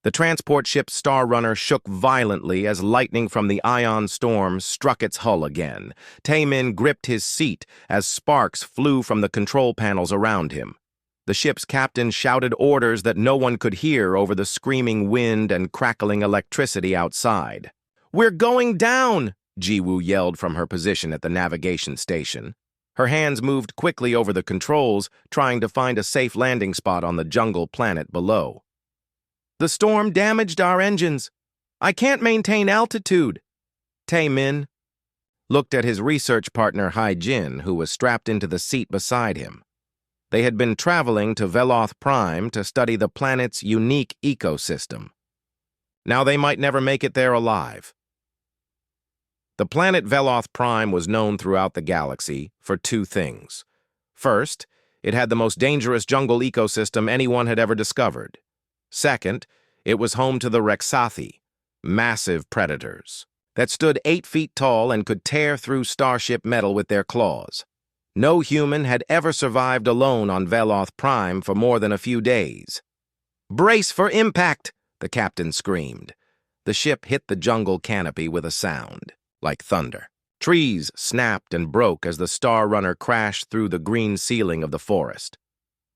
The transport ship's Star Runner shook violently as lightning from the ion storm struck its hull again. Taemin gripped his seat as sparks flew from the control panels around him. The ship's captain shouted orders that no one could hear over the screaming wind and crackling electricity outside. "We're going down!" Jiwoo yelled from her position at the navigation station. Her hands moved quickly over the controls, trying to find a safe landing spot on the jungle planet below. "The storm damaged our engines. I can't maintain altitude." Taemin looked at his research partner Hai-Jin, who was strapped into the seat beside him. They had been traveling to Veloth Prime to study the planet's unique ecosystem. Now they might never make it there alive. The planet Veloth Prime was known throughout the galaxy for two things. First, it had the most dangerous jungle ecosystem anyone had ever discovered. Second, it was home to the Rexathi, massive predators, that stood 8 feet tall and could tear through starship metal with their claws. No human had ever survived alone on Veloth Prime for more than a few days. "Brace for impact!" the captain screamed. The ship hit the jungle canopy with a sound, like thunder. Trees snapped and broke as the Star Runner crashed through the green ceiling of the forest.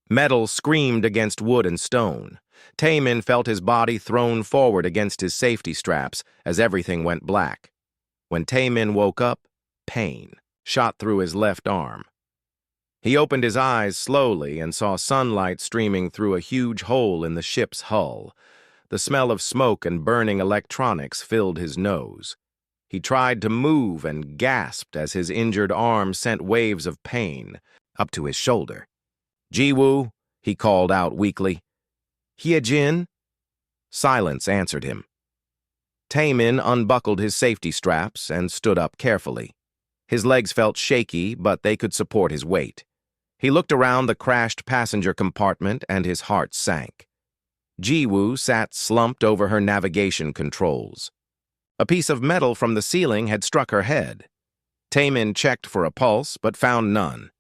Metal screamed against wood and stone. Taemin felt his body thrown forward against his safety straps as everything went black. When Taemin woke up, pain shot through his left arm. He opened his eyes slowly and saw sunlight streaming through a huge hole in the ship's hull. The smell of smoke and burning electronics filled his nose. He tried to move and gasped as his injured arm sent waves of pain up to his shoulder. "Jiwoo," he called out weakly. "Hyejin?" Silence answered him. Taemin unbuckled his safety straps and stood up carefully. His legs felt shaky, but they could support his weight. He looked around the crashed passenger compartment and his heart sank. Jiwoo sat slumped over her navigation controls. A piece of metal from the ceiling had struck her head. Taemin checked for a pulse, but found none.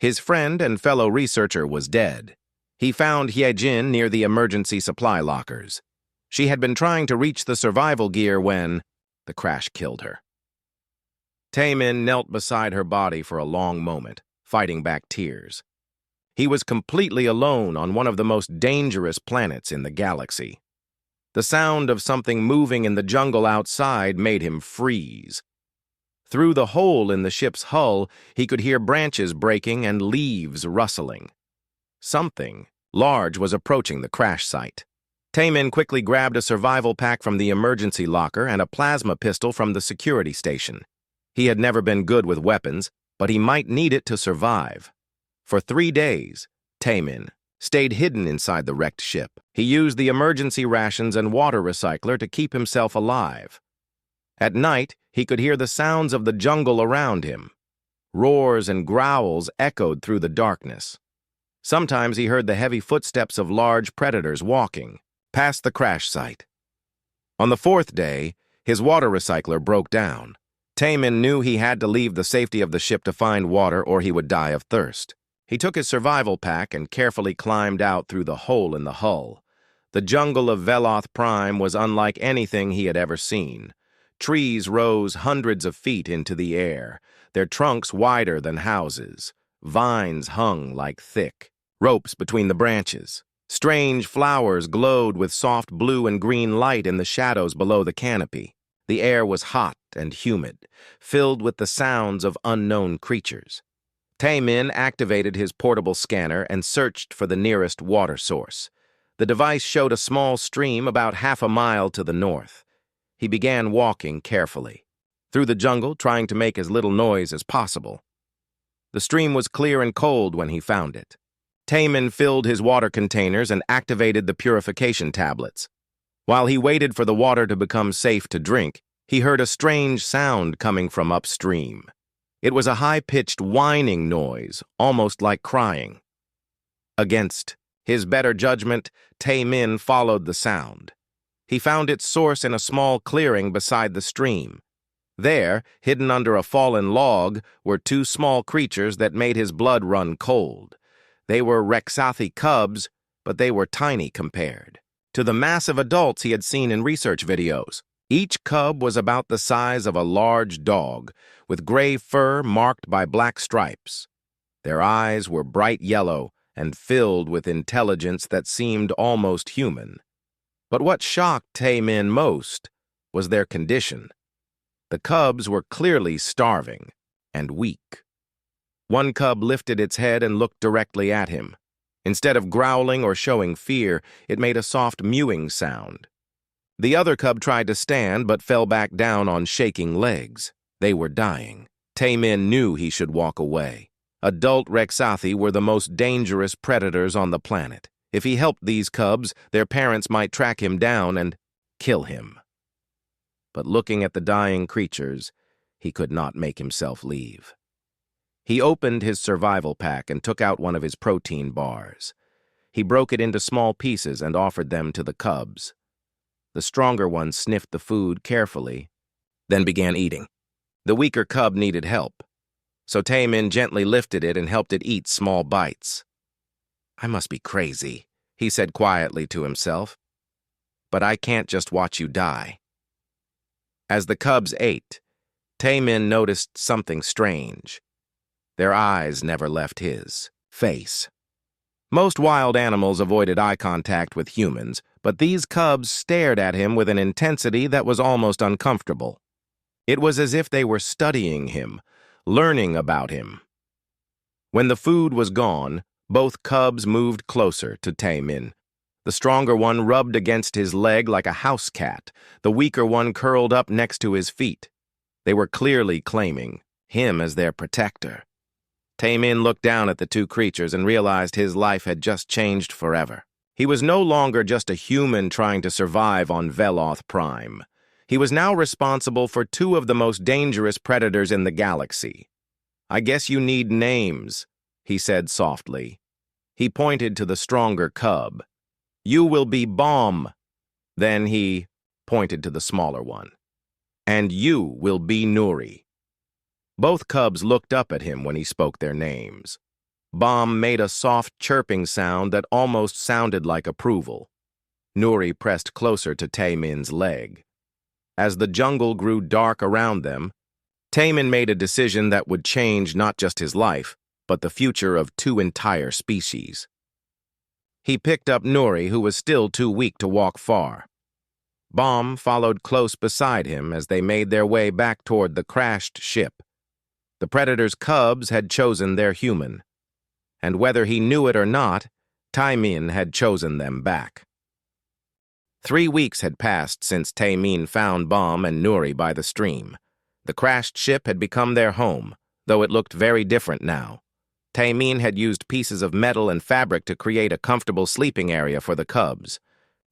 His friend and fellow researcher was dead. He found Hyejin near the emergency supply lockers. She had been trying to reach the survival gear when the crash killed her. Taemin knelt beside her body for a long moment, fighting back tears. He was completely alone on one of the most dangerous planets in the galaxy. The sound of something moving in the jungle outside made him freeze. Through the hole in the ship's hull, he could hear branches breaking and leaves rustling. Something large was approaching the crash site. Taemin quickly grabbed a survival pack from the emergency locker and a plasma pistol from the security station. He had never been good with weapons, but he might need it to survive. For 3 days, Taemin stayed hidden inside the wrecked ship. He used the emergency rations and water recycler to keep himself alive. At night, he could hear the sounds of the jungle around him. Roars and growls echoed through the darkness. Sometimes he heard the heavy footsteps of large predators walking past the crash site. On the 4th day, his water recycler broke down. Taemin knew he had to leave the safety of the ship to find water or he would die of thirst. He took his survival pack and carefully climbed out through the hole in the hull. The jungle of Veloth Prime was unlike anything he had ever seen. Trees rose hundreds of feet into the air, their trunks wider than houses. Vines hung like thick ropes between the branches. Strange flowers glowed with soft blue and green light in the shadows below the canopy. The air was hot and humid, filled with the sounds of unknown creatures. Taemin activated his portable scanner and searched for the nearest water source. The device showed a small stream about half a mile to the north. He began walking carefully through the jungle, trying to make as little noise as possible. The stream was clear and cold when he found it. Taemin filled his water containers and activated the purification tablets. While he waited for the water to become safe to drink, he heard a strange sound coming from upstream. It was a high-pitched whining noise, almost like crying. Against his better judgment, Taemin followed the sound. He found its source in a small clearing beside the stream. There, hidden under a fallen log, were 2 small creatures that made his blood run cold. They were Rexathi cubs, but they were tiny compared. to the massive adults he had seen in research videos. Each cub was about the size of a large dog, with gray fur marked by black stripes. Their eyes were bright yellow and filled with intelligence that seemed almost human. But what shocked Tae-min most was their condition. The cubs were clearly starving and weak. One cub lifted its head and looked directly at him. Instead of growling or showing fear, it made a soft mewing sound. The other cub tried to stand but fell back down on shaking legs. They were dying. Tae-min knew he should walk away. Adult Rexathi were the most dangerous predators on the planet. If he helped these cubs, their parents might track him down and kill him. But looking at the dying creatures, he could not make himself leave. He opened his survival pack and took out one of his protein bars. He broke it into small pieces and offered them to the cubs. The stronger one sniffed the food carefully, then began eating. The weaker cub needed help, so Tae-min gently lifted it and helped it eat small bites. "I must be crazy," he said quietly to himself, "but I can't just watch you die." As the cubs ate, Tae-min noticed something strange. Their eyes never left his face. Most wild animals avoided eye contact with humans, but these cubs stared at him with an intensity that was almost uncomfortable. It was as if they were studying him, learning about him. When the food was gone, both cubs moved closer to Tae-min. The stronger one rubbed against his leg like a house cat. The weaker one curled up next to his feet. They were clearly claiming him as their protector. Tae-min looked down at the two creatures and realized his life had just changed forever. He was no longer just a human trying to survive on Veloth Prime. He was now responsible for two of the most dangerous predators in the galaxy. "I guess you need names," he said softly. He pointed to the stronger cub. "You will be Bomb." Then he pointed to the smaller one. "And you will be Nuri." Both cubs looked up at him when he spoke their names. Bomb made a soft chirping sound that almost sounded like approval. Nuri pressed closer to Tae-min's leg. As the jungle grew dark around them, Tae-min made a decision that would change not just his life, but the future of two entire species. He picked up Nuri, who was still too weak to walk far. Bomb followed close beside him as they made their way back toward the crashed ship. The predator's cubs had chosen their human, and whether he knew it or not, Tae-min had chosen them back. 3 weeks had passed since Tae-min found Bomb and Nuri by the stream. The crashed ship had become their home, though it looked very different now. Tae-min had used pieces of metal and fabric to create a comfortable sleeping area for the cubs.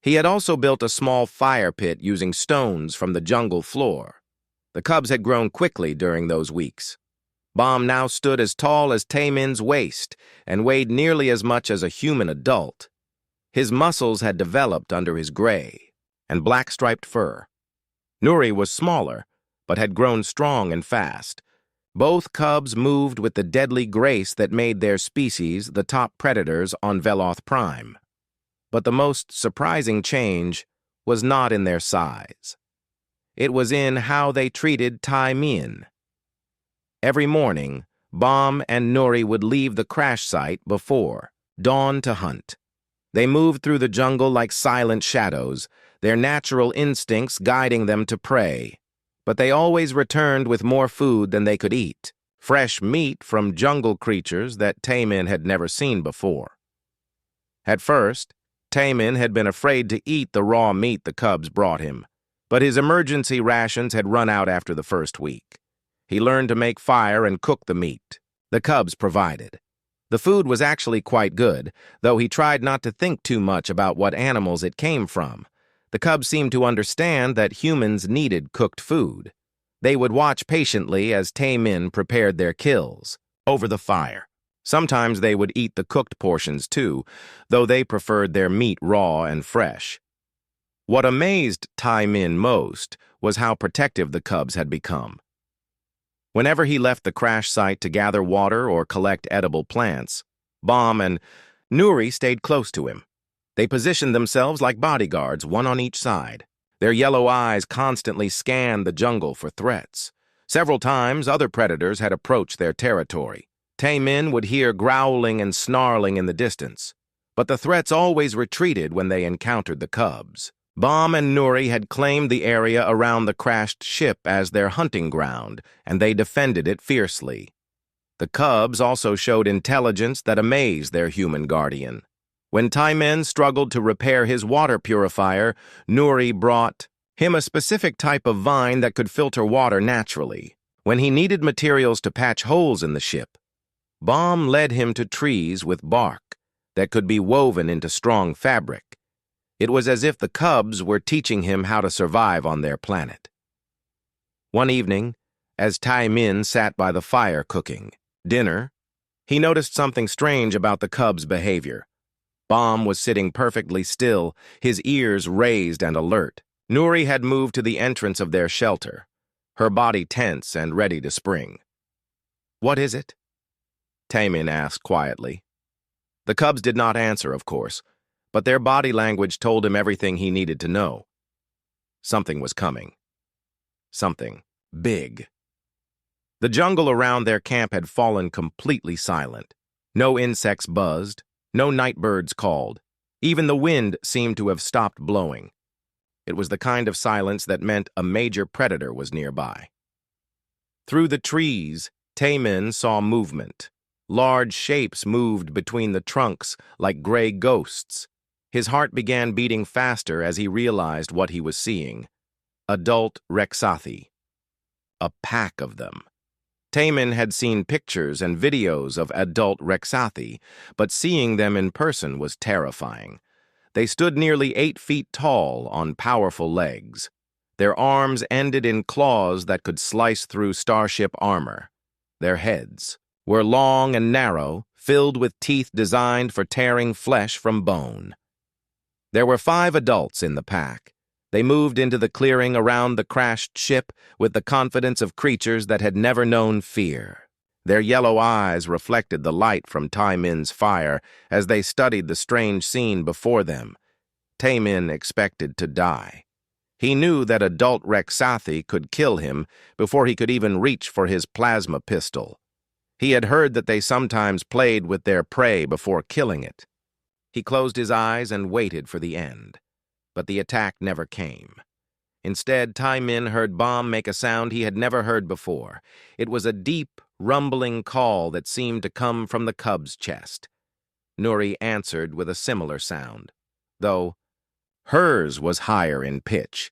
He had also built a small fire pit using stones from the jungle floor. The cubs had grown quickly during those weeks. Bomb now stood as tall as Tae-min's waist and weighed nearly as much as a human adult. His muscles had developed under his gray and black-striped fur. Nuri was smaller, but had grown strong and fast. Both cubs moved with the deadly grace that made their species the top predators on Veloth Prime. But the most surprising change was not in their size. It was in how they treated Tae-min. Every morning, Bomb and Nuri would leave the crash site before dawn to hunt. They moved through the jungle like silent shadows, their natural instincts guiding them to prey. But they always returned with more food than they could eat, fresh meat from jungle creatures that Tae-min had never seen before. At first, Tae-min had been afraid to eat the raw meat the cubs brought him, but his emergency rations had run out after the first week. He learned to make fire and cook the meat the cubs provided. The food was actually quite good, though he tried not to think too much about what animals it came from. The cubs seemed to understand that humans needed cooked food. They would watch patiently as Tae-min prepared their kills over the fire. Sometimes they would eat the cooked portions too, though they preferred their meat raw and fresh. What amazed Tae-min most was how protective the cubs had become. Whenever he left the crash site to gather water or collect edible plants, Bomb and Nuri stayed close to him. They positioned themselves like bodyguards, one on each side. Their yellow eyes constantly scanned the jungle for threats. Several times, other predators had approached their territory. Taemin would hear growling and snarling in the distance, but the threats always retreated when they encountered the cubs. Bom and Nuri had claimed the area around the crashed ship as their hunting ground, and they defended it fiercely. The cubs also showed intelligence that amazed their human guardian. When Taemin struggled to repair his water purifier, Nuri brought him a specific type of vine that could filter water naturally. When he needed materials to patch holes in the ship, Bom led him to trees with bark that could be woven into strong fabric. It was as if the cubs were teaching him how to survive on their planet. One evening, as Taemin sat by the fire cooking dinner, he noticed something strange about the cubs' behavior. Bom was sitting perfectly still, his ears raised and alert. Nuri had moved to the entrance of their shelter, her body tense and ready to spring. "What is it?" Taemin asked quietly. The cubs did not answer, of course, but their body language told him everything he needed to know. Something was coming. Something big. The jungle around their camp had fallen completely silent. No insects buzzed, no night birds called. Even the wind seemed to have stopped blowing. It was the kind of silence that meant a major predator was nearby. Through the trees, Taemin saw movement. Large shapes moved between the trunks like gray ghosts. His heart began beating faster as he realized what he was seeing. Adult Rexathi. A pack of them. Taemin had seen pictures and videos of adult Rexathi, but seeing them in person was terrifying. They stood nearly 8 feet tall on powerful legs. Their arms ended in claws that could slice through starship armor. Their heads were long and narrow, filled with teeth designed for tearing flesh from bone. There were 5 adults in the pack. They moved into the clearing around the crashed ship with the confidence of creatures that had never known fear. Their yellow eyes reflected the light from Taemin's fire as they studied the strange scene before them. Taemin expected to die. He knew that adult Rexathi could kill him before he could even reach for his plasma pistol. He had heard that they sometimes played with their prey before killing it. He closed his eyes and waited for the end. But the attack never came. Instead, Taemin heard Bom make a sound he had never heard before. It was a deep, rumbling call that seemed to come from the cub's chest. Nuri answered with a similar sound, though hers was higher in pitch.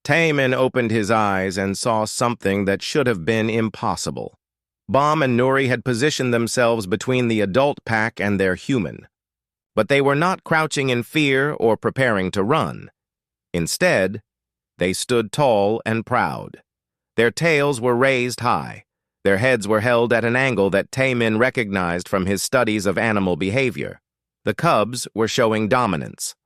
Taemin opened his eyes and saw something that should have been impossible. Bom and Nuri had positioned themselves between the adult pack and their human. But they were not crouching in fear or preparing to run. Instead, they stood tall and proud. Their tails were raised high. Their heads were held at an angle that Taemin recognized from his studies of animal behavior. The cubs were showing dominance.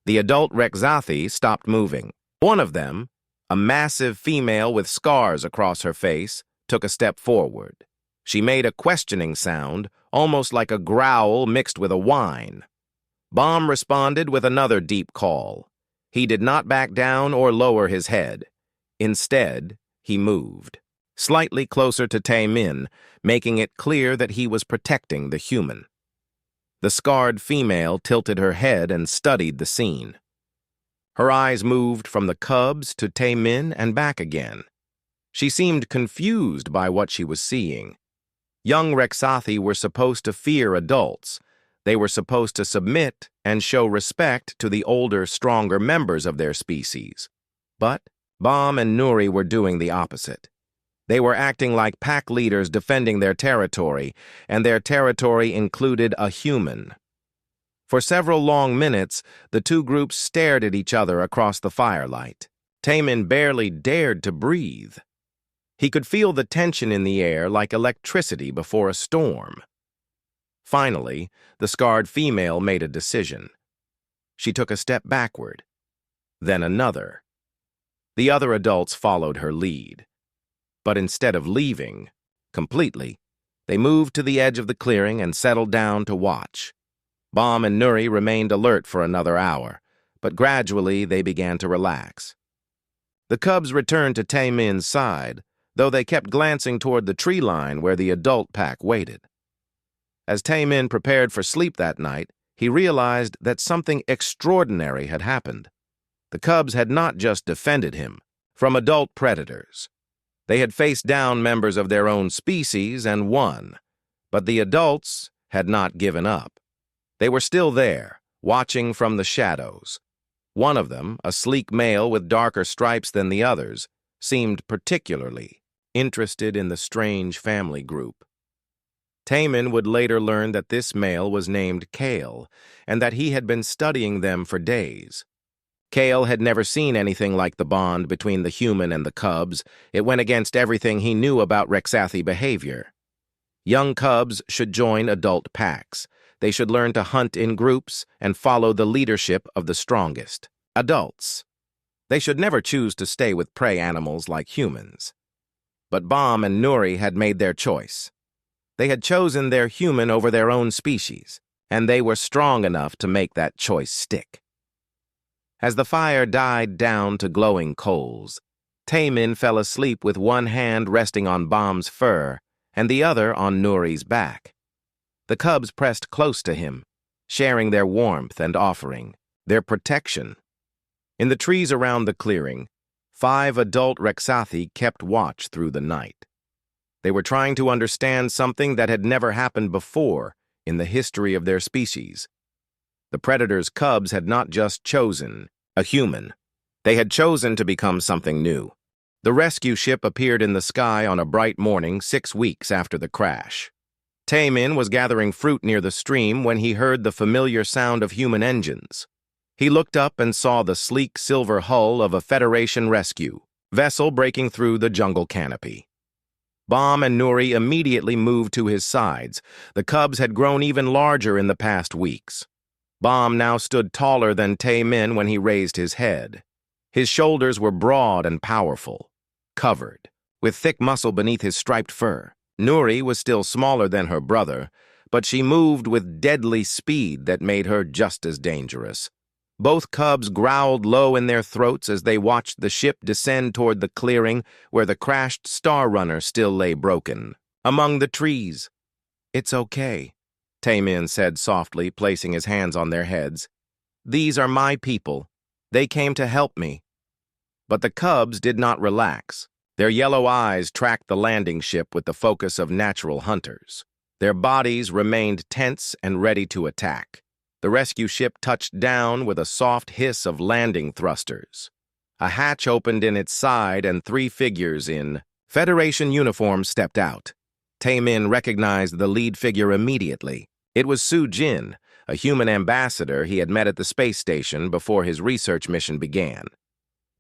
The adult Rexathi stopped moving. One of them, a massive female with scars across her face, took a step forward. She made a questioning sound, almost like a growl mixed with a whine. Bom responded with another deep call. He did not back down or lower his head. Instead, he moved, slightly closer to Taemin, making it clear that he was protecting the human. The scarred female tilted her head and studied the scene. Her eyes moved from the cubs to Taemin and back again. She seemed confused by what she was seeing. Young Rexathi were supposed to fear adults. They were supposed to submit and show respect to the older, stronger members of their species. But Bom and Nuri were doing the opposite. They were acting like pack leaders defending their territory, and their territory included a human. For several long minutes, the two groups stared at each other across the firelight. Taemin barely dared to breathe. He could feel the tension in the air like electricity before a storm. Finally, the scarred female made a decision. She took a step backward, then another. The other adults followed her lead. But instead of leaving completely, they moved to the edge of the clearing and settled down to watch. Bomb and Nuri remained alert for another hour, but gradually they began to relax. The cubs returned to Tae-min's side, though they kept glancing toward the tree line where the adult pack waited. As Tae-min prepared for sleep that night, he realized that something extraordinary had happened. The cubs had not just defended him from adult predators. They had faced down members of their own species and won, but the adults had not given up. They were still there, watching from the shadows. One of them, a sleek male with darker stripes than the others, seemed particularly interested in the strange family group. Tae-min would later learn that this male was named Kale, and that he had been studying them for days. Kale had never seen anything like the bond between the human and the cubs. It went against everything he knew about Rexathi behavior. Young cubs should join adult packs. They should learn to hunt in groups and follow the leadership of the strongest, adults. They should never choose to stay with prey animals like humans. But Bomb and Nuri had made their choice. They had chosen their human over their own species, and they were strong enough to make that choice stick. As the fire died down to glowing coals, Tae-min fell asleep with one hand resting on Bomb's fur and the other on Nuri's back. The cubs pressed close to him, sharing their warmth and offering their protection. In the trees around the clearing, 5 adult Rexathi kept watch through the night. They were trying to understand something that had never happened before in the history of their species. The predator's cubs had not just chosen a human. They had chosen to become something new. The rescue ship appeared in the sky on a bright morning 6 weeks after the crash. Tae-min was gathering fruit near the stream when he heard the familiar sound of human engines. He looked up and saw the sleek silver hull of a Federation rescue vessel breaking through the jungle canopy. Bomb and Nuri immediately moved to his sides. The cubs had grown even larger in the past weeks. Bomb now stood taller than Tae-min when he raised his head. His shoulders were broad and powerful, covered, with thick muscle beneath his striped fur. Nuri was still smaller than her brother, but she moved with deadly speed that made her just as dangerous. Both cubs growled low in their throats as they watched the ship descend toward the clearing where the crashed Star Runner still lay broken, among the trees. "It's okay," Tae-min said softly, placing his hands on their heads. "These are my people. They came to help me." But the cubs did not relax. Their yellow eyes tracked the landing ship with the focus of natural hunters. Their bodies remained tense and ready to attack. The rescue ship touched down with a soft hiss of landing thrusters. A hatch opened in its side and 3 figures in Federation uniforms stepped out. Tae-min recognized the lead figure immediately. It was Su-jin, a human ambassador he had met at the space station before his research mission began.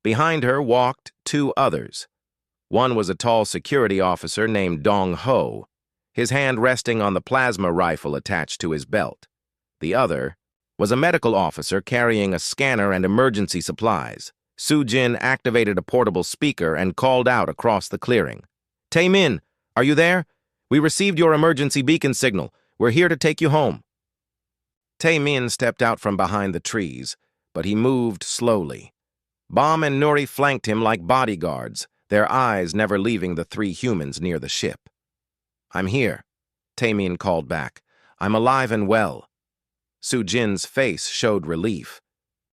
Behind her walked 2 others. One was a tall security officer named Dong-ho, his hand resting on the plasma rifle attached to his belt. The other was a medical officer carrying a scanner and emergency supplies. Su-jin activated a portable speaker and called out across the clearing. "Tae-min, are you there? We received your emergency beacon signal. We're here to take you home." Tae-min stepped out from behind the trees, but he moved slowly. Bomb and Nuri flanked him like bodyguards, their eyes never leaving the 3 humans near the ship. "I'm here," Tae-min called back. "I'm alive and well." Su-jin's face showed relief,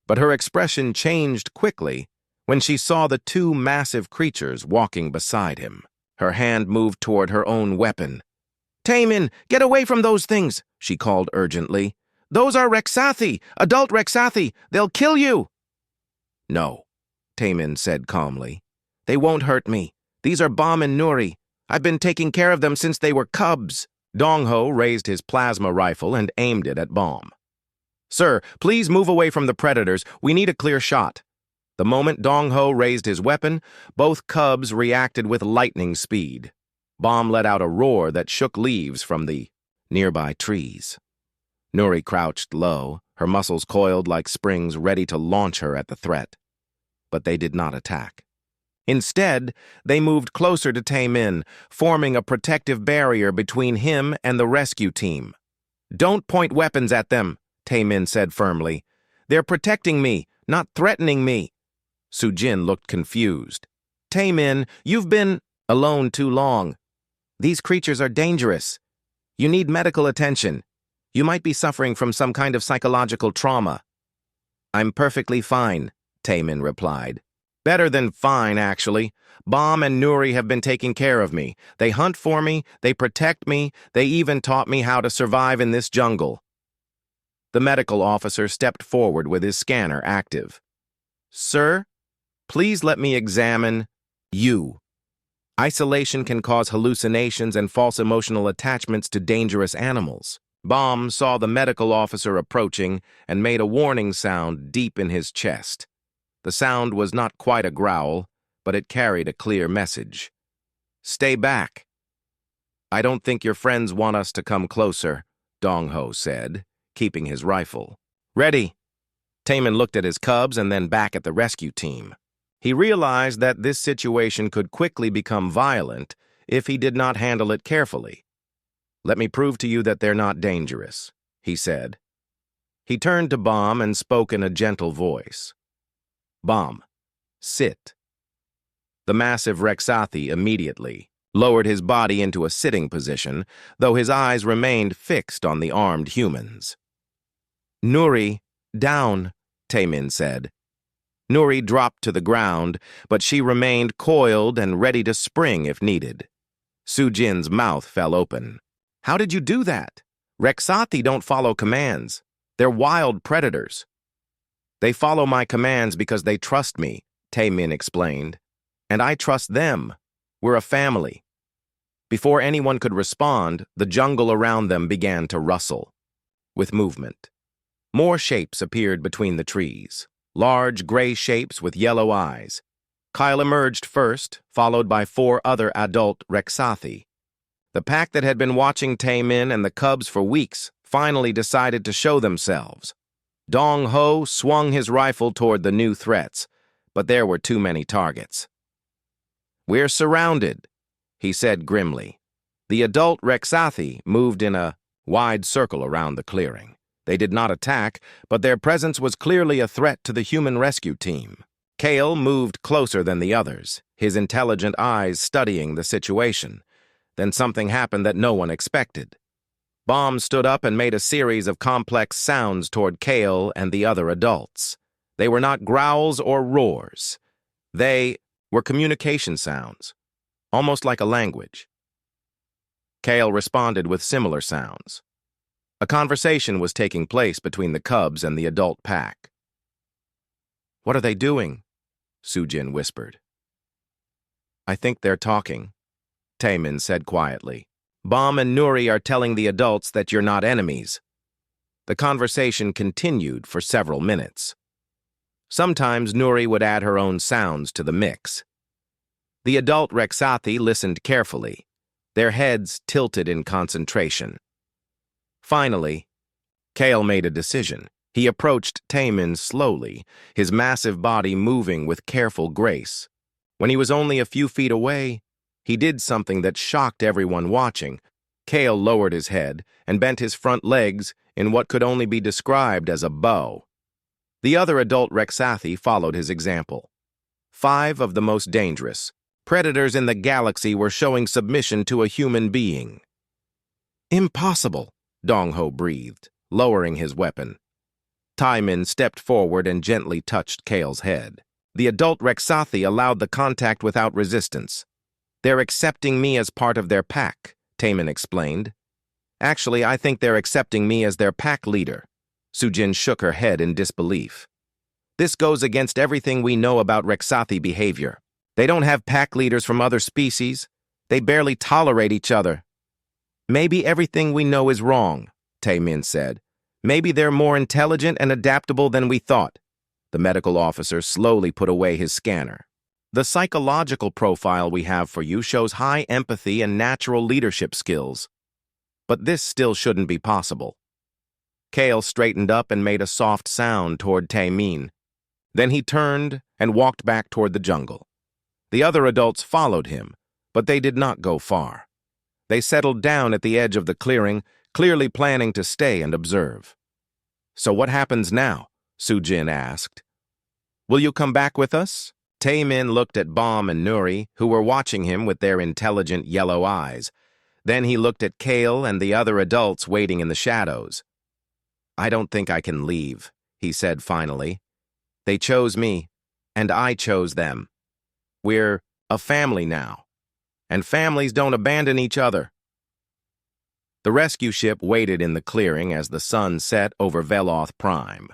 but her expression changed quickly when she saw the 2 massive creatures walking beside him. Her hand moved toward her own weapon. "Tae-min, get away from those things," she called urgently. "Those are Rexathi, adult Rexathi. They'll kill you." "No," Tae-min said calmly. "They won't hurt me. These are Bomb and Nuri. I've been taking care of them since they were cubs." Dong-ho raised his plasma rifle and aimed it at Bomb. "Sir, please move away from the predators. We need a clear shot." The moment Dong-ho raised his weapon, both cubs reacted with lightning speed. Bomb let out a roar that shook leaves from the nearby trees. Nuri crouched low, her muscles coiled like springs ready to launch her at the threat. But they did not attack. Instead, they moved closer to Tae-min, forming a protective barrier between him and the rescue team. "Don't point weapons at them," Taemin said firmly. "They're protecting me, not threatening me." Sujin looked confused. "Taemin, you've been alone too long. These creatures are dangerous. You need medical attention. You might be suffering from some kind of psychological trauma." "I'm perfectly fine," Taemin replied. "Better than fine, actually. Bom and Nuri have been taking care of me. They hunt for me, they protect me, they even taught me how to survive in this jungle." The medical officer stepped forward with his scanner active. "Sir, please let me examine you. Isolation can cause hallucinations and false emotional attachments to dangerous animals." Bom saw the medical officer approaching and made a warning sound deep in his chest. The sound was not quite a growl, but it carried a clear message. "Stay back." "I don't think your friends want us to come closer," Dong-ho said, keeping his rifle. "Ready." Taemin looked at his cubs and then back at the rescue team. He realized that this situation could quickly become violent if he did not handle it carefully. "Let me prove to you that they're not dangerous," he said. He turned to Bom and spoke in a gentle voice. "Bom, sit." The massive Rexathi immediately lowered his body into a sitting position, though his eyes remained fixed on the armed humans. "Nuri, down," Taemin said. Nuri dropped to the ground, but she remained coiled and ready to spring if needed. Sujin's mouth fell open. "How did you do that? Rexathi don't follow commands. They're wild predators." "They follow my commands because they trust me," Taemin explained. "And I trust them. We're a family." Before anyone could respond, the jungle around them began to rustle. With movement, more shapes appeared between the trees. Large gray shapes with yellow eyes. Kyle emerged first, followed by 4 other adult Rexathi. The pack that had been watching Taemin and the cubs for weeks finally decided to show themselves. Dong-ho swung his rifle toward the new threats, but there were too many targets. "We're surrounded," he said grimly. The adult Rexathi moved in a wide circle around the clearing. They did not attack, but their presence was clearly a threat to the human rescue team. Kale moved closer than the others, his intelligent eyes studying the situation. Then something happened that no one expected. Bom stood up and made a series of complex sounds toward Kale and the other adults. They were not growls or roars. They were communication sounds, almost like a language. Kale responded with similar sounds. A conversation was taking place between the cubs and the adult pack. "What are they doing?" Sujin whispered. "I think they're talking," Taemin said quietly. "Bom and Nuri are telling the adults that you're not enemies." The conversation continued for several minutes. Sometimes Nuri would add her own sounds to the mix. The adult Rexathi listened carefully, their heads tilted in concentration. Finally, Kale made a decision. He approached Taemin slowly, his massive body moving with careful grace. When he was only a few feet away, he did something that shocked everyone watching. Kale lowered his head and bent his front legs in what could only be described as a bow. The other adult Rexathi followed his example. 5 of the most dangerous predators in the galaxy were showing submission to a human being. "Impossible," Dong-ho breathed, lowering his weapon. Taemin stepped forward and gently touched Kale's head. The adult Rexathi allowed the contact without resistance. "They're accepting me as part of their pack," Taemin explained. "Actually, I think they're accepting me as their pack leader." Sujin shook her head in disbelief. "This goes against everything we know about Rexathi behavior. They don't have pack leaders from other species. They barely tolerate each other." "Maybe everything we know is wrong," Taemin said. "Maybe they're more intelligent and adaptable than we thought." The medical officer slowly put away his scanner. "The psychological profile we have for you shows high empathy and natural leadership skills. But this still shouldn't be possible." Kale straightened up and made a soft sound toward Taemin. Then he turned and walked back toward the jungle. The other adults followed him, but they did not go far. They settled down at the edge of the clearing, clearly planning to stay and observe. "So what happens now?" Sujin asked. "Will you come back with us?" Taemin looked at Bom and Nuri, who were watching him with their intelligent yellow eyes. Then he looked at Kale and the other adults waiting in the shadows. "I don't think I can leave," he said finally. "They chose me, and I chose them. We're a family now, and families don't abandon each other." The rescue ship waited in the clearing as the sun set over Veloth Prime.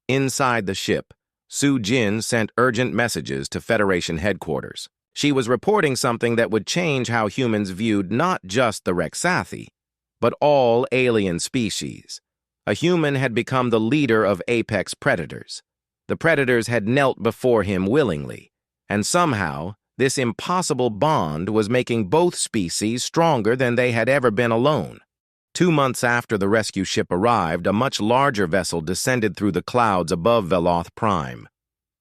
Inside the ship, Sujin sent urgent messages to Federation headquarters. She was reporting something that would change how humans viewed not just the Rexathi, but all alien species. A human had become the leader of apex predators. The predators had knelt before him willingly, and somehow this impossible bond was making both species stronger than they had ever been alone. 2 months after the rescue ship arrived, a much larger vessel descended through the clouds above Veloth Prime.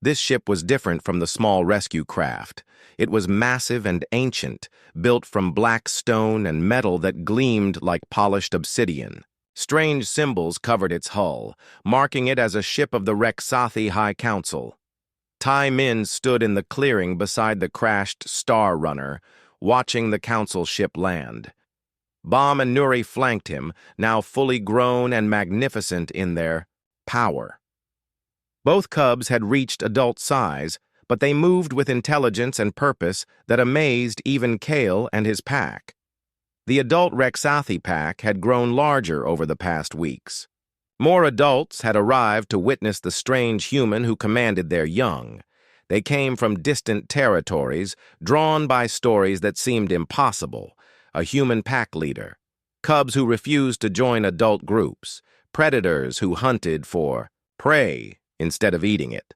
This ship was different from the small rescue craft. It was massive and ancient, built from black stone and metal that gleamed like polished obsidian. Strange symbols covered its hull, marking it as a ship of the Rexathi High Council. Taemin stood in the clearing beside the crashed Star Runner, watching the council ship land. Bom and Nuri flanked him, now fully grown and magnificent in their power. Both cubs had reached adult size, but they moved with intelligence and purpose that amazed even Kale and his pack. The adult Rexathi pack had grown larger over the past weeks. More adults had arrived to witness the strange human who commanded their young. They came from distant territories, drawn by stories that seemed impossible. A human pack leader, cubs who refused to join adult groups, predators who hunted for prey instead of eating it.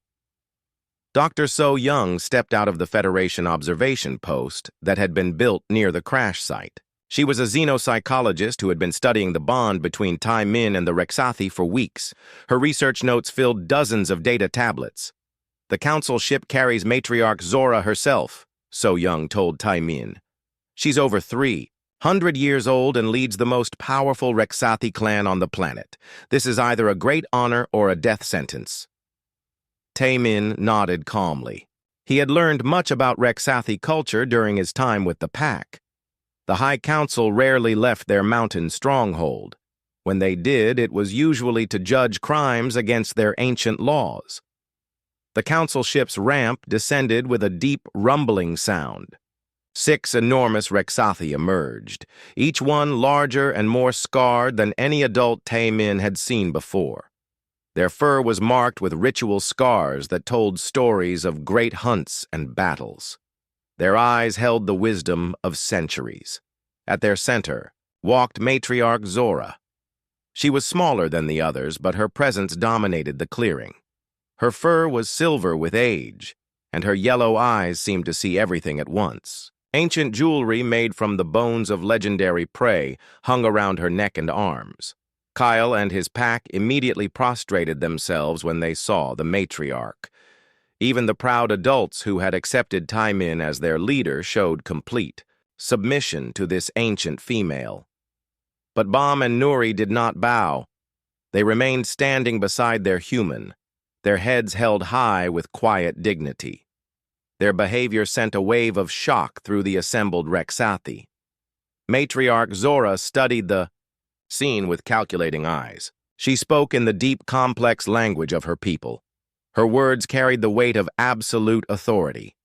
Dr. So Young stepped out of the Federation observation post that had been built near the crash site. She was a xenopsychologist who had been studying the bond between Taemin and the Rexathi for weeks. Her research notes filled dozens of data tablets. "The council ship carries matriarch Zora herself," So Young told Taemin. "She's over 300 years old and leads the most powerful Rexathi clan on the planet. This is either a great honor or a death sentence." Taemin nodded calmly. He had learned much about Rexathi culture during his time with the pack. The High Council rarely left their mountain stronghold. When they did, it was usually to judge crimes against their ancient laws. The council ship's ramp descended with a deep rumbling sound. 6 enormous Rexathi emerged, each one larger and more scarred than any adult Taemin had seen before. Their fur was marked with ritual scars that told stories of great hunts and battles. Their eyes held the wisdom of centuries. At their center walked matriarch Zora. She was smaller than the others, but her presence dominated the clearing. Her fur was silver with age, and her yellow eyes seemed to see everything at once. Ancient jewelry made from the bones of legendary prey hung around her neck and arms. Kyle and his pack immediately prostrated themselves when they saw the matriarch. Even the proud adults who had accepted Taemin as their leader showed complete submission to this ancient female. But Bom and Nuri did not bow. They remained standing beside their human, their heads held high with quiet dignity. Their behavior sent a wave of shock through the assembled Rexathi. Matriarch Zora studied the scene with calculating eyes. She spoke in the deep, complex language of her people. Her words carried the weight of absolute authority.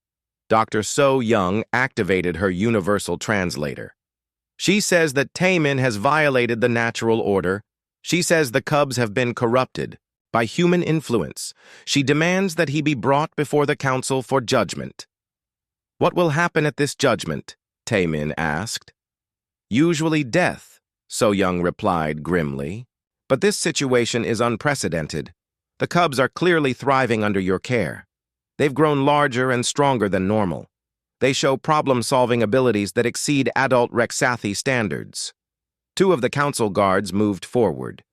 Dr. So Young activated her universal translator. "She says that Taemin has violated the natural order. She says the cubs have been corrupted by human influence. She demands that he be brought before the council for judgment." "What will happen at this judgment?" Taemin asked. "Usually death," So Young replied grimly. "But this situation is unprecedented. The cubs are clearly thriving under your care. They've grown larger and stronger than normal. They show problem-solving abilities that exceed adult Rexathi standards." 2 of the council guards moved forward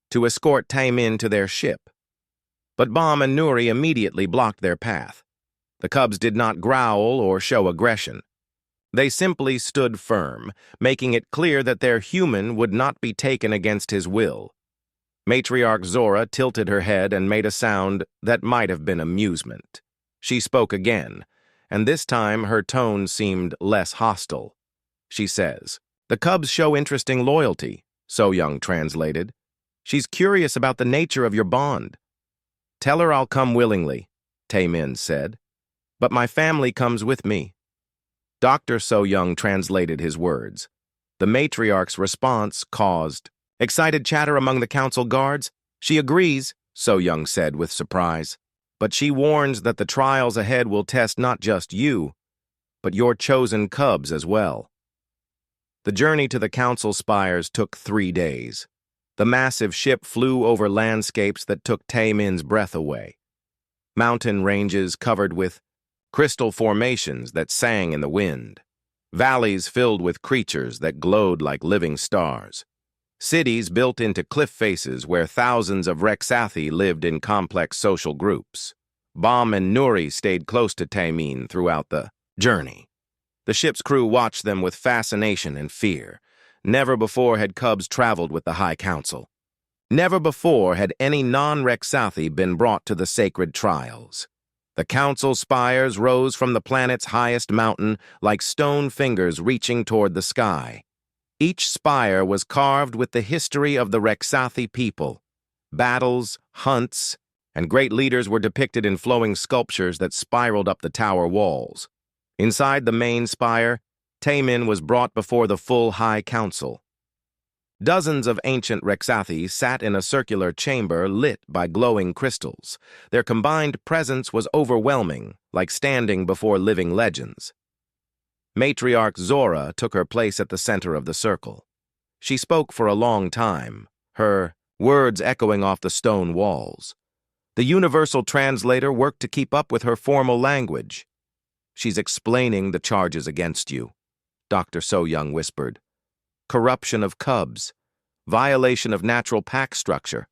to escort Taemin to their ship. But Bom and Nuri immediately blocked their path. The cubs did not growl or show aggression. They simply stood firm, making it clear that their human would not be taken against his will. Matriarch Zora tilted her head and made a sound that might have been amusement. She spoke again, and this time her tone seemed less hostile. She says, "The cubs show interesting loyalty," So Young translated. "She's curious about the nature of your bond." "Tell her I'll come willingly," Tae-min said. "But my family comes with me." Dr. So Young translated his words. The matriarch's response caused excited chatter among the council guards. "She agrees," So Young said with surprise. "But she warns that the trials ahead will test not just you, but your chosen cubs as well." The journey to the council spires took 3 days. The massive ship flew over landscapes that took Tae-min's breath away. Mountain ranges covered with crystal formations that sang in the wind. Valleys filled with creatures that glowed like living stars. Cities built into cliff faces where thousands of Rexathi lived in complex social groups. Bam and Nuri stayed close to Tae-min throughout the journey. The ship's crew watched them with fascination and fear. Never before had cubs traveled with the High Council. Never before had any non-Rexathi been brought to the sacred trials. The council spires rose from the planet's highest mountain like stone fingers reaching toward the sky. Each spire was carved with the history of the Rexathi people. Battles, hunts, and great leaders were depicted in flowing sculptures that spiraled up the tower walls. Inside the main spire, Tae-min was brought before the full High Council. Dozens of ancient Rexathi sat in a circular chamber lit by glowing crystals. Their combined presence was overwhelming, like standing before living legends. Matriarch Zora took her place at the center of the circle. She spoke for a long time, her words echoing off the stone walls. The universal translator worked to keep up with her formal language. "She's explaining the charges against you," Dr. So Young whispered. "Corruption of cubs, violation of natural pack structure,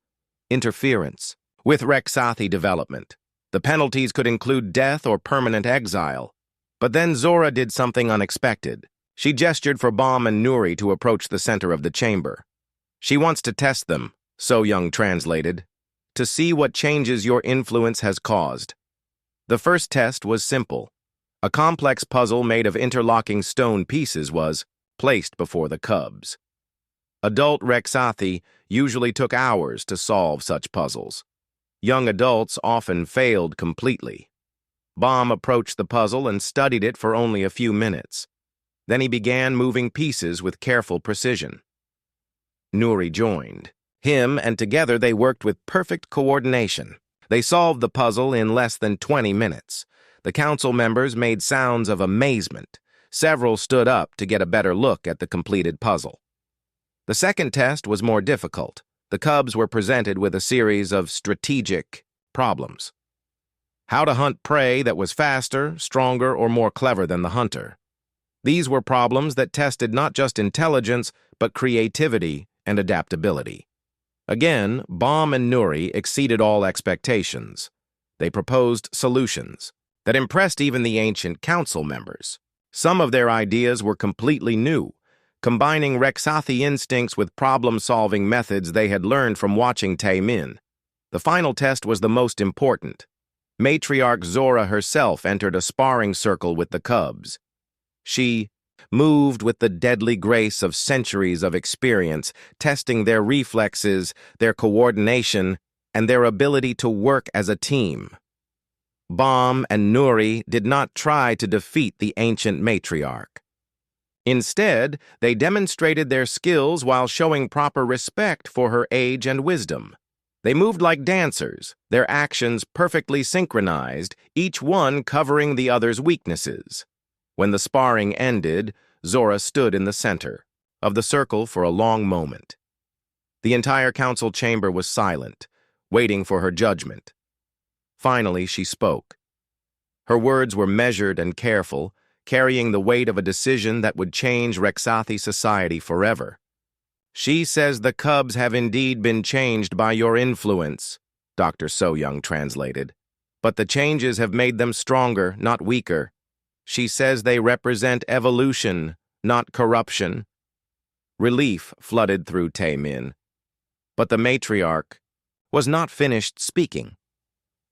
interference with Rexathi development. The penalties could include death or permanent exile." But then Zora did something unexpected. She gestured for Bam and Nuri to approach the center of the chamber. "She wants to test them," So Young translated, "to see what changes your influence has caused." The first test was simple. A complex puzzle made of interlocking stone pieces was placed before the cubs. Adult Rexathi usually took hours to solve such puzzles. Young adults often failed completely. Bam approached the puzzle and studied it for only a few minutes. Then he began moving pieces with careful precision. Nuri joined him, and together they worked with perfect coordination. They solved the puzzle in less than 20 minutes. The council members made sounds of amazement. Several stood up to get a better look at the completed puzzle. The second test was more difficult. The cubs were presented with a series of strategic problems. How to hunt prey that was faster, stronger, or more clever than the hunter. These were problems that tested not just intelligence, but creativity and adaptability. Again, Bam and Nuri exceeded all expectations. They proposed solutions that impressed even the ancient council members. Some of their ideas were completely new, combining Rexathi instincts with problem-solving methods they had learned from watching Tae-min. The final test was the most important. Matriarch Zora herself entered a sparring circle with the cubs. She moved with the deadly grace of centuries of experience, testing their reflexes, their coordination, and their ability to work as a team. Bam and Nuri did not try to defeat the ancient matriarch. Instead, they demonstrated their skills while showing proper respect for her age and wisdom. They moved like dancers, their actions perfectly synchronized, each one covering the other's weaknesses. When the sparring ended, Zora stood in the center of the circle for a long moment. The entire council chamber was silent, waiting for her judgment. Finally, she spoke. Her words were measured and careful, carrying the weight of a decision that would change Rexathi society forever. "She says the cubs have indeed been changed by your influence," Dr. So Young translated. "But the changes have made them stronger, not weaker. She says they represent evolution, not corruption." Relief flooded through Tae-min. But the matriarch was not finished speaking.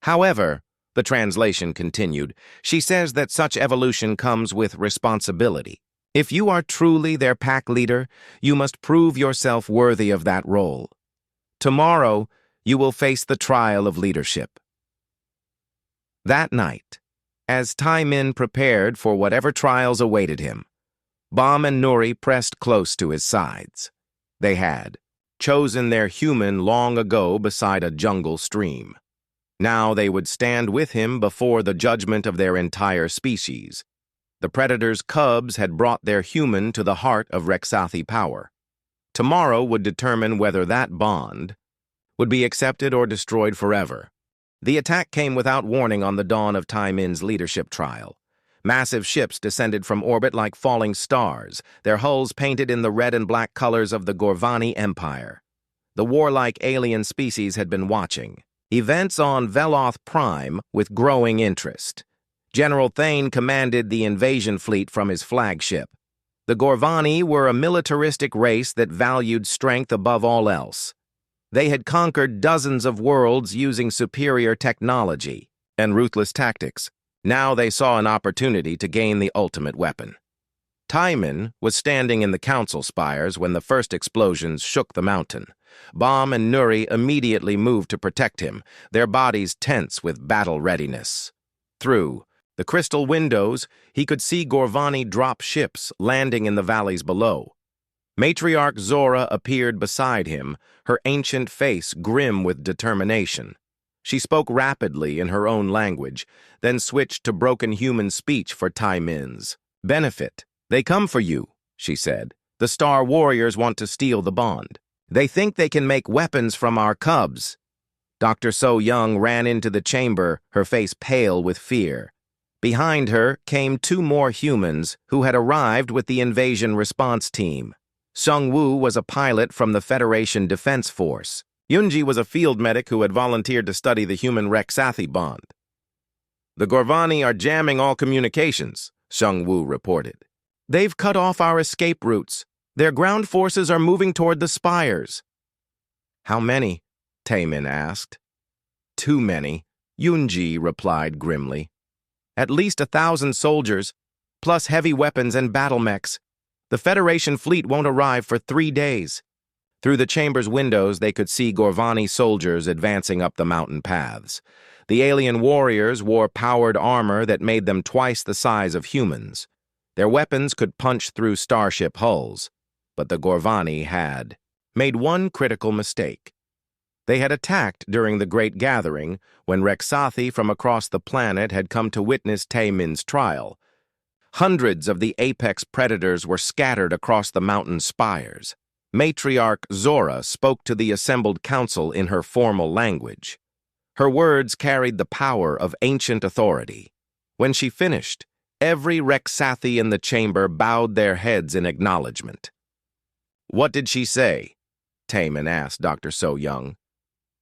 However, the translation continued, she says that such evolution comes with responsibility. If you are truly their pack leader, you must prove yourself worthy of that role. Tomorrow, you will face the trial of leadership. That night, as Tai-Min prepared for whatever trials awaited him, Bam and Nuri pressed close to his sides. They had chosen their human long ago beside a jungle stream. Now they would stand with him before the judgment of their entire species. The predator's cubs had brought their human to the heart of Rexathi power. Tomorrow would determine whether that bond would be accepted or destroyed forever. The attack came without warning on the dawn of Tai-Min's leadership trial. Massive ships descended from orbit like falling stars, their hulls painted in the red and black colors of the Gorvani Empire. The warlike alien species had been watching events on Veloth Prime with growing interest. General Thane commanded the invasion fleet from his flagship. The Gorvani were a militaristic race that valued strength above all else. They had conquered dozens of worlds using superior technology and ruthless tactics. Now they saw an opportunity to gain the ultimate weapon. Tai-Min was standing in the council spires when the first explosions shook the mountain. Bam and Nuri immediately moved to protect him, their bodies tense with battle readiness. Through the crystal windows, he could see Gorvani drop ships landing in the valleys below. Matriarch Zora appeared beside him, her ancient face grim with determination. She spoke rapidly in her own language, then switched to broken human speech for Tai-Min's benefit. They come for you, she said. The Star Warriors want to steal the bond. They think they can make weapons from our cubs. Dr. So Young ran into the chamber, her face pale with fear. Behind her came two more humans who had arrived with the invasion response team. Sung Woo was a pilot from the Federation Defense Force. Yunji was a field medic who had volunteered to study the human Rexathi bond. The Gorvani are jamming all communications, Sung Woo reported. They've cut off our escape routes. Their ground forces are moving toward the spires. How many? Tai-Min asked. Too many, Yunji replied grimly. At least 1,000 soldiers, plus heavy weapons and battle mechs. The Federation fleet won't arrive for 3 days. Through the chamber's windows, they could see Gorvani soldiers advancing up the mountain paths. The alien warriors wore powered armor that made them twice the size of humans. Their weapons could punch through starship hulls, but the Gorvani had made one critical mistake. They had attacked during the Great Gathering when Rexathi from across the planet had come to witness Tai-Min's trial. Hundreds of the apex predators were scattered across the mountain spires. Matriarch Zora spoke to the assembled council in her formal language. Her words carried the power of ancient authority. When she finished, every Rexathi in the chamber bowed their heads in acknowledgement. What did she say? Tai-Min asked Dr. So Young.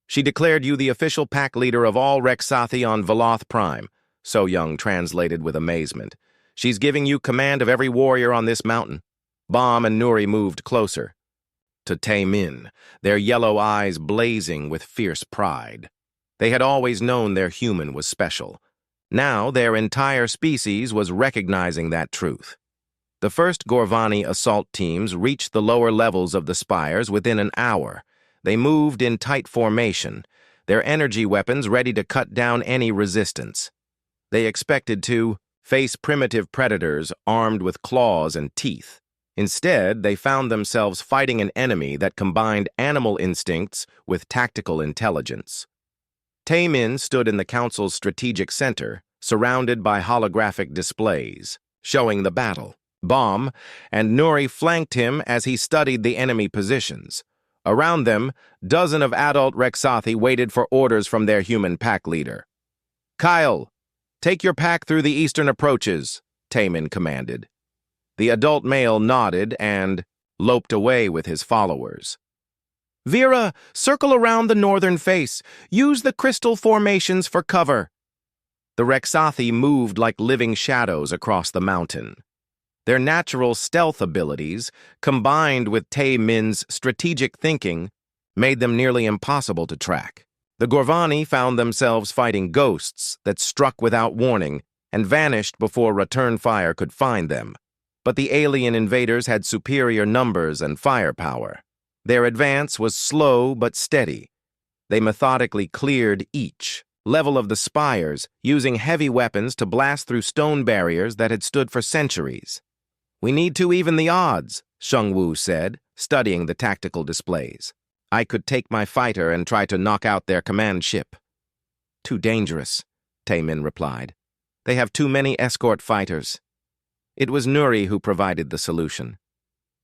She declared you the official pack leader of all Rexathi on Veloth Prime, So Young translated with amazement. She's giving you command of every warrior on this mountain. Bam and Nuri moved closer to Tai-Min, their yellow eyes blazing with fierce pride. They had always known their human was special. Now their entire species was recognizing that truth. The first Gorvani assault teams reached the lower levels of the spires within an hour. They moved in tight formation, their energy weapons ready to cut down any resistance. They expected to face primitive predators armed with claws and teeth. Instead, they found themselves fighting an enemy that combined animal instincts with tactical intelligence. Tai-Min stood in the council's strategic center, surrounded by holographic displays, showing the battle. Bam and Nuri flanked him as he studied the enemy positions. Around them, dozens of adult Rexathi waited for orders from their human pack leader. Kyle, take your pack through the eastern approaches, Tai-Min commanded. The adult male nodded and loped away with his followers. Vera, circle around the northern face. Use the crystal formations for cover. The Rexathi moved like living shadows across the mountain. Their natural stealth abilities, combined with Tai-Min's strategic thinking, made them nearly impossible to track. The Gorvani found themselves fighting ghosts that struck without warning and vanished before return fire could find them. But the alien invaders had superior numbers and firepower. Their advance was slow but steady. They methodically cleared each level of the spires, using heavy weapons to blast through stone barriers that had stood for centuries. "We need to even the odds," Shengwu said, studying the tactical displays. "I could take my fighter and try to knock out their command ship." "Too dangerous," Taemin replied. "They have too many escort fighters." It was Nuri who provided the solution.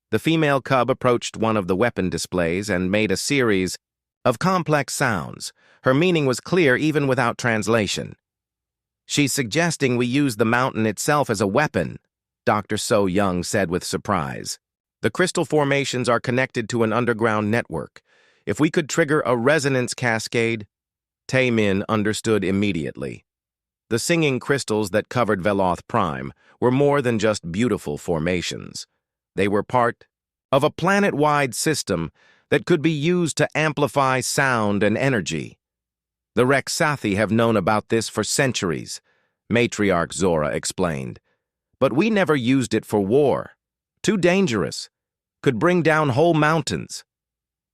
The female cub approached one of the weapon displays and made a series of complex sounds. Her meaning was clear even without translation. "She's suggesting we use the mountain itself as a weapon," Dr. So Young said with surprise. "The crystal formations are connected to an underground network. If we could trigger a resonance cascade..." Taemin understood immediately. The singing crystals that covered Veloth Prime were more than just beautiful formations. They were part of a planet-wide system that could be used to amplify sound and energy. "The Rexathi have known about this for centuries," Matriarch Zora explained. "But we never used it for war. Too dangerous. Could bring down whole mountains."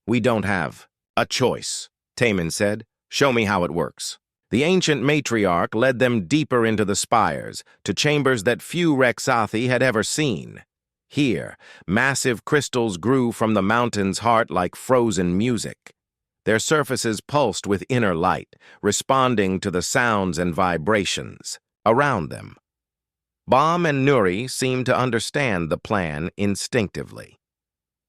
"We don't have a choice," Taemin said. "Show me how it works." The ancient matriarch led them deeper into the spires, to chambers that few Rexathi had ever seen. Here, massive crystals grew from the mountain's heart like frozen music. Their surfaces pulsed with inner light, responding to the sounds and vibrations around them. Bam and Nuri seemed to understand the plan instinctively.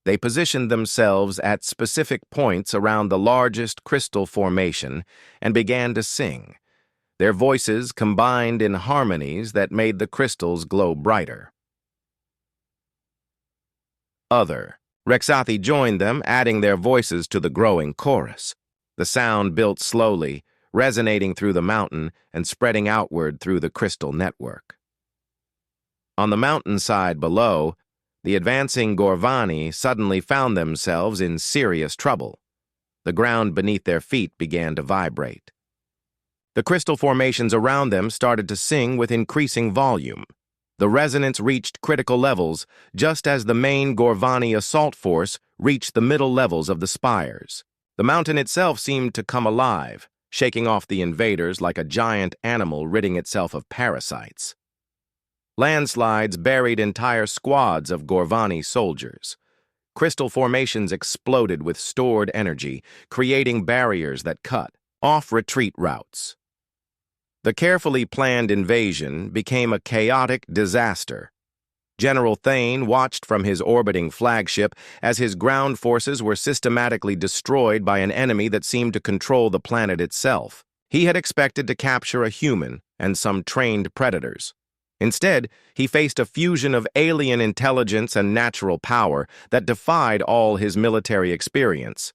They positioned themselves at specific points around the largest crystal formation and began to sing. Their voices combined in harmonies that made the crystals glow brighter. Other Rexathi joined them, adding their voices to the growing chorus. The sound built slowly, resonating through the mountain and spreading outward through the crystal network. On the mountainside below, the advancing Gorvani suddenly found themselves in serious trouble. The ground beneath their feet began to vibrate. The crystal formations around them started to sing with increasing volume. The resonance reached critical levels, just as the main Gorvani assault force reached the middle levels of the spires. The mountain itself seemed to come alive, shaking off the invaders like a giant animal ridding itself of parasites. Landslides buried entire squads of Gorvani soldiers. Crystal formations exploded with stored energy, creating barriers that cut off retreat routes. The carefully planned invasion became a chaotic disaster. General Thane watched from his orbiting flagship as his ground forces were systematically destroyed by an enemy that seemed to control the planet itself. He had expected to capture a human and some trained predators. Instead, he faced a fusion of alien intelligence and natural power that defied all his military experience.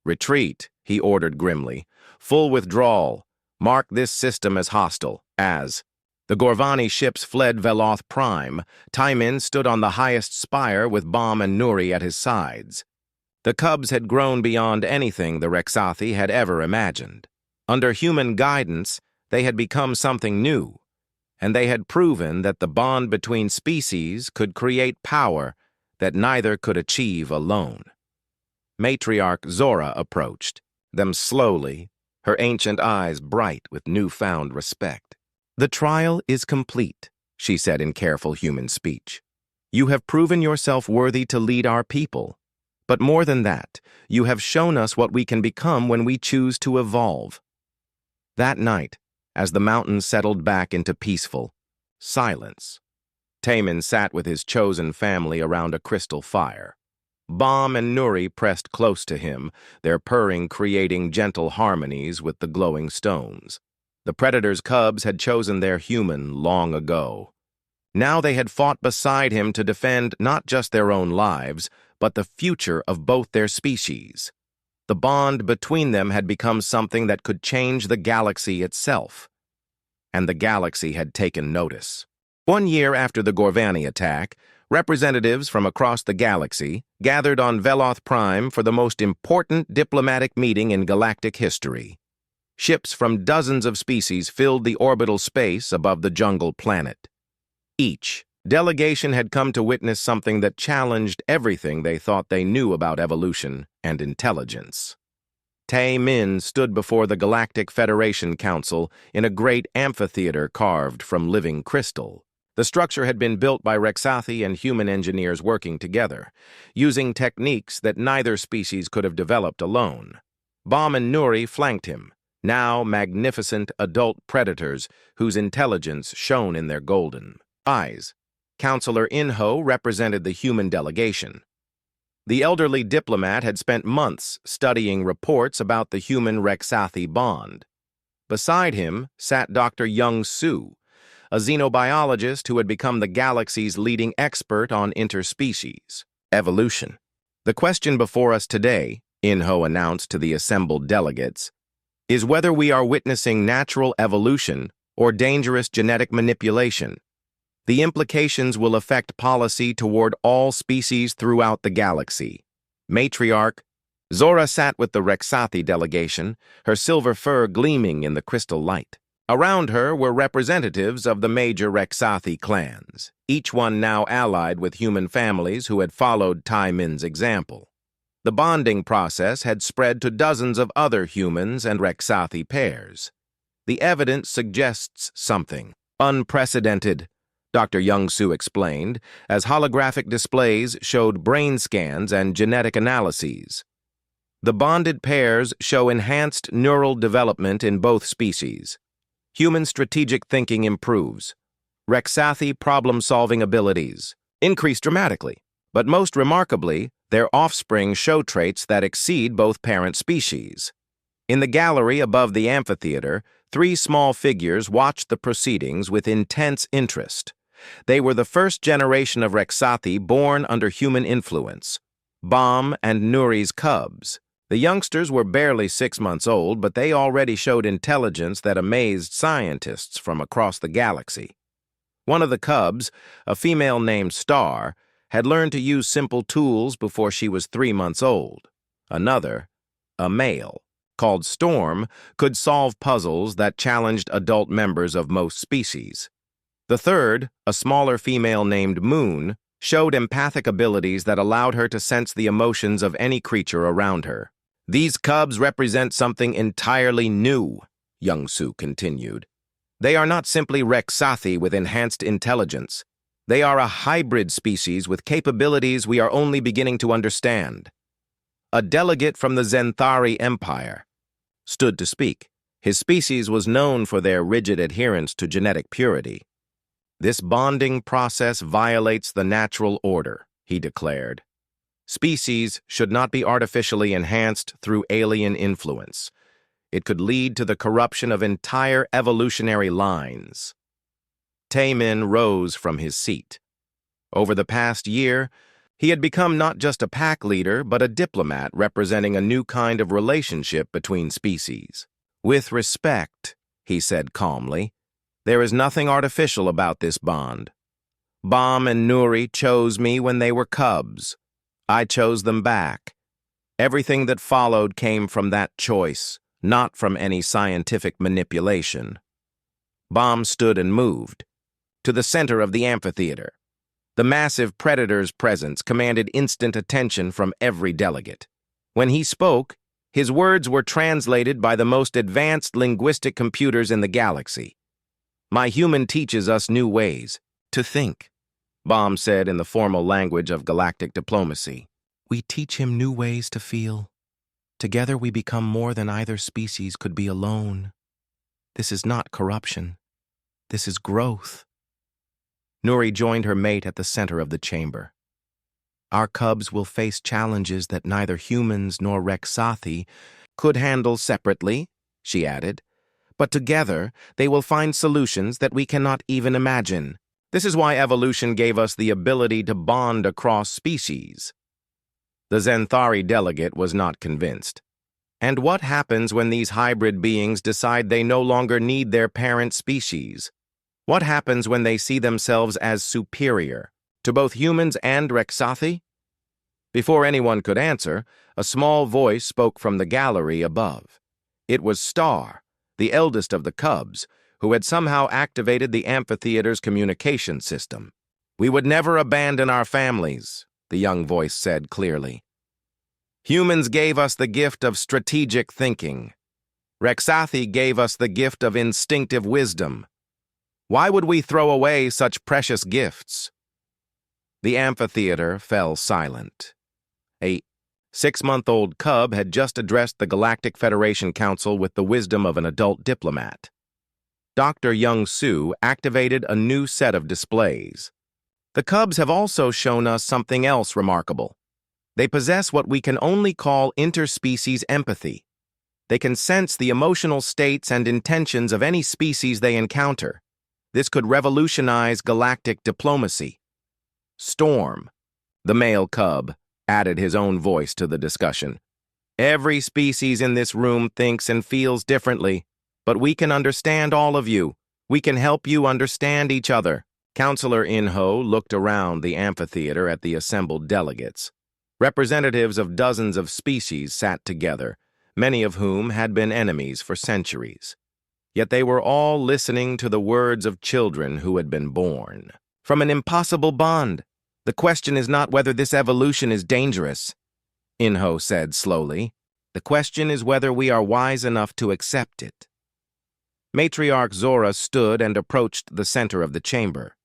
"Retreat," he ordered grimly. "Full withdrawal. Mark this system as hostile." As the Gorvani ships fled Veloth Prime, Taemin stood on the highest spire with Bam and Nuri at his sides. The cubs had grown beyond anything the Rexathi had ever imagined. Under human guidance, they had become something new, and they had proven that the bond between species could create power that neither could achieve alone. Matriarch Zora approached them slowly, her ancient eyes bright with newfound respect. "The trial is complete," she said in careful human speech. "You have proven yourself worthy to lead our people. But more than that, you have shown us what we can become when we choose to evolve." That night, as the mountains settled back into peaceful silence, Taemin sat with his chosen family around a crystal fire. Bam and Nuri pressed close to him, their purring creating gentle harmonies with the glowing stones. The predator's cubs had chosen their human long ago. Now they had fought beside him to defend not just their own lives, but the future of both their species. The bond between them had become something that could change the galaxy itself. And the galaxy had taken notice. 1 year after the Gorvani attack, Representatives from across the galaxy gathered on Veloth Prime for the most important diplomatic meeting in galactic history. Ships from dozens of species filled the orbital space above the jungle planet. Each delegation had come to witness something that challenged everything they thought they knew about evolution and intelligence. Min stood before the Galactic Federation Council in a great amphitheater carved from living crystal. The structure had been built by Rexathi and human engineers working together, using techniques that neither species could have developed alone. Bam and Nuri flanked him, now magnificent adult predators whose intelligence shone in their golden eyes. Counselor Inho represented the human delegation. The elderly diplomat had spent months studying reports about the human-Rexathi bond. Beside him sat Dr. Young Su, a xenobiologist who had become the galaxy's leading expert on interspecies evolution. The question before us today, Inho announced to the assembled delegates, is whether we are witnessing natural evolution or dangerous genetic manipulation. The implications will affect policy toward all species throughout the galaxy. Matriarch Zora sat with the Rexathi delegation, her silver fur gleaming in the crystal light. Around her were representatives of the major Rexathi clans, each one now allied with human families who had followed Min's example. The bonding process had spread to dozens of other humans and Rexathi pairs. The evidence suggests something unprecedented, Dr. Young-Su explained, as holographic displays showed brain scans and genetic analyses. The bonded pairs show enhanced neural development in both species. Human strategic thinking improves. Rexathi problem-solving abilities increase dramatically, but most remarkably, their offspring show traits that exceed both parent species. In the gallery above the amphitheater, 3 small figures watched the proceedings with intense interest. They were the first generation of Rexathi born under human influence, Bam and Nuri's cubs. The youngsters were barely 6 months old, but they already showed intelligence that amazed scientists from across the galaxy. One of the cubs, a female named Star, had learned to use simple tools before she was 3 months old. Another, a male, called Storm, could solve puzzles that challenged adult members of most species. The third, a smaller female named Moon, showed empathic abilities that allowed her to sense the emotions of any creature around her. These cubs represent something entirely new, Young-Su continued. They are not simply Rexathi with enhanced intelligence. They are a hybrid species with capabilities we are only beginning to understand. A delegate from the Zenthari Empire stood to speak. His species was known for their rigid adherence to genetic purity. This bonding process violates the natural order, he declared. Species should not be artificially enhanced through alien influence. It could lead to the corruption of entire evolutionary lines. Min rose from his seat. Over the past year, he had become not just a pack leader, but a diplomat representing a new kind of relationship between species. With respect, he said calmly, there is nothing artificial about this bond. Bam and Nuri chose me when they were cubs. I chose them back. Everything that followed came from that choice, not from any scientific manipulation. Bam stood and moved to the center of the amphitheater. The massive predator's presence commanded instant attention from every delegate. When he spoke, his words were translated by the most advanced linguistic computers in the galaxy. My human teaches us new ways to think, Bam said in the formal language of galactic diplomacy. We teach him new ways to feel. Together we become more than either species could be alone. This is not corruption. This is growth. Nuri joined her mate at the center of the chamber. Our cubs will face challenges that neither humans nor Rexathi could handle separately, she added, but together they will find solutions that we cannot even imagine. This is why evolution gave us the ability to bond across species. The Zenthari delegate was not convinced. And what happens when these hybrid beings decide they no longer need their parent species? What happens when they see themselves as superior, To both humans and Rexathi? Before anyone could answer, a small voice spoke from the gallery above. It was Star, the eldest of the cubs, who had somehow activated the amphitheater's communication system. "We would never abandon our families," the young voice said clearly. "Humans gave us the gift of strategic thinking. Rexathi gave us the gift of instinctive wisdom. Why would we throw away such precious gifts?" The amphitheater fell silent. A 6-month-old cub had just addressed the Galactic Federation Council with the wisdom of an adult diplomat. Dr. Young-Soo activated a new set of displays. "The cubs have also shown us something else remarkable. They possess what we can only call interspecies empathy. They can sense the emotional states and intentions of any species they encounter. This could revolutionize galactic diplomacy." Storm, the male cub, added his own voice to the discussion. "Every species in this room thinks and feels differently, but we can understand all of you. We can help you understand each other." Counselor In-ho looked around the amphitheater at the assembled delegates. Representatives of dozens of species sat together, many of whom had been enemies for centuries. Yet they were all listening to the words of children who had been born from an impossible bond. "The question is not whether this evolution is dangerous," In-ho said slowly. "The question is whether we are wise enough to accept it." Matriarch Zora stood and approached the center of the chamber.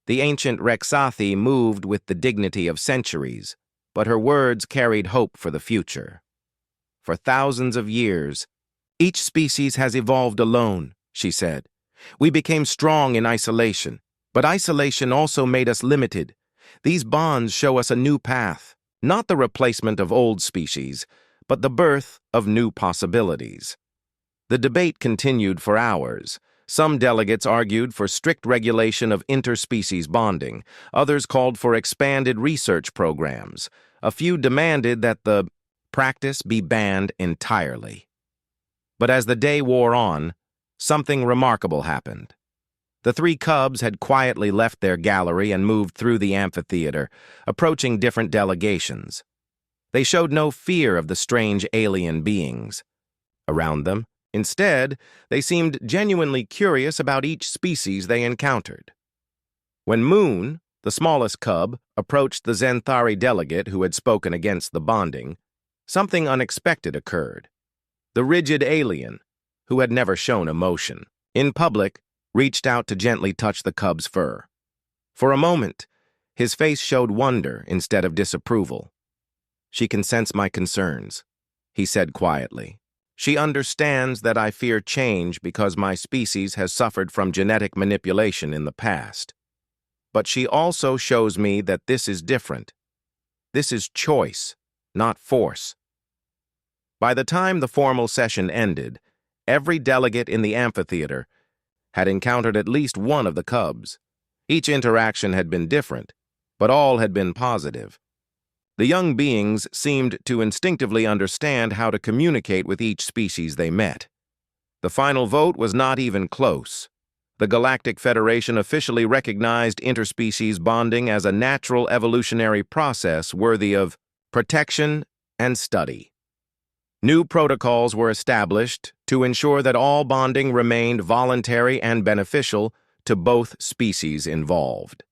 The ancient Rexathi moved with the dignity of centuries, but her words carried hope for the future. "For thousands of years, each species has evolved alone," she said. "We became strong in isolation, but isolation also made us limited. These bonds show us a new path, not the replacement of old species, but the birth of new possibilities." The debate continued for hours. Some delegates argued for strict regulation of interspecies bonding. Others called for expanded research programs. A few demanded that the practice be banned entirely. But as the day wore on, something remarkable happened. The 3 cubs had quietly left their gallery and moved through the amphitheater, approaching different delegations. They showed no fear of the strange alien beings around them. Instead, they seemed genuinely curious about each species they encountered. When Moon, the smallest cub, approached the Zenthari delegate who had spoken against the bonding, something unexpected occurred. The rigid alien, who had never shown emotion, in public, reached out to gently touch the cub's fur. For a moment, his face showed wonder instead of disapproval. "She can sense my concerns," he said quietly. "She understands that I fear change because my species has suffered from genetic manipulation in the past. But she also shows me that this is different. This is choice, not force." By the time the formal session ended, every delegate in the amphitheater had encountered at least one of the cubs. Each interaction had been different, but all had been positive. The young beings seemed to instinctively understand how to communicate with each species they met. The final vote was not even close. The Galactic Federation officially recognized interspecies bonding as a natural evolutionary process worthy of protection and study. New protocols were established to ensure that all bonding remained voluntary and beneficial to both species involved.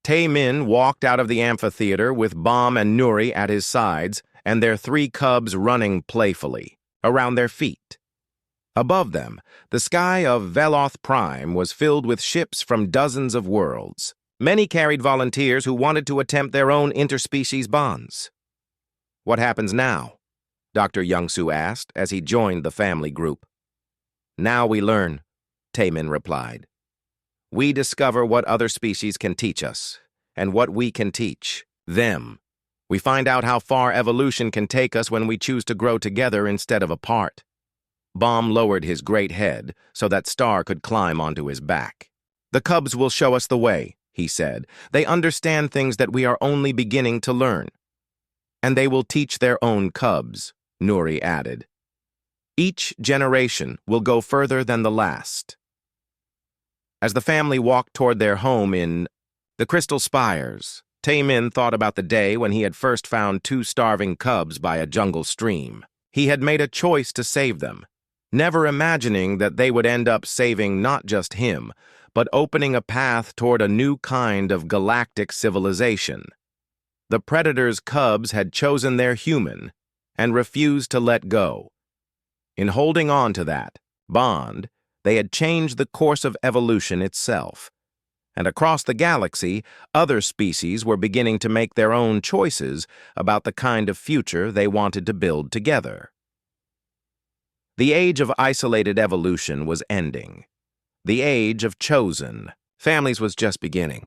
Tae-min walked out of the amphitheater with Bom and Nuri at his sides and their 3 cubs running playfully around their feet. Above them, the sky of Veloth Prime was filled with ships from dozens of worlds. Many carried volunteers who wanted to attempt their own interspecies bonds. "What happens now?" Dr. Young-Soo asked as he joined the family group. "Now we learn," Tae-min replied. "We discover what other species can teach us, and what we can teach them. We find out how far evolution can take us when we choose to grow together instead of apart." Bom lowered his great head so that Star could climb onto his back. "The cubs will show us the way," he said. "They understand things that we are only beginning to learn." "And they will teach their own cubs," Nuri added. "Each generation will go further than the last." As the family walked toward their home in The crystal spires. Taemin thought about the day when he had first found two starving cubs by a jungle stream. He had made a choice to save them, never imagining that they would end up saving not just him, but opening a path toward a new kind of galactic civilization. The predator's cubs had chosen their human and refused to let go. In holding on to that bond, they had changed the course of evolution itself. And across the galaxy, other species were beginning to make their own choices about the kind of future they wanted to build together. The age of isolated evolution was ending. The age of chosen families was just beginning.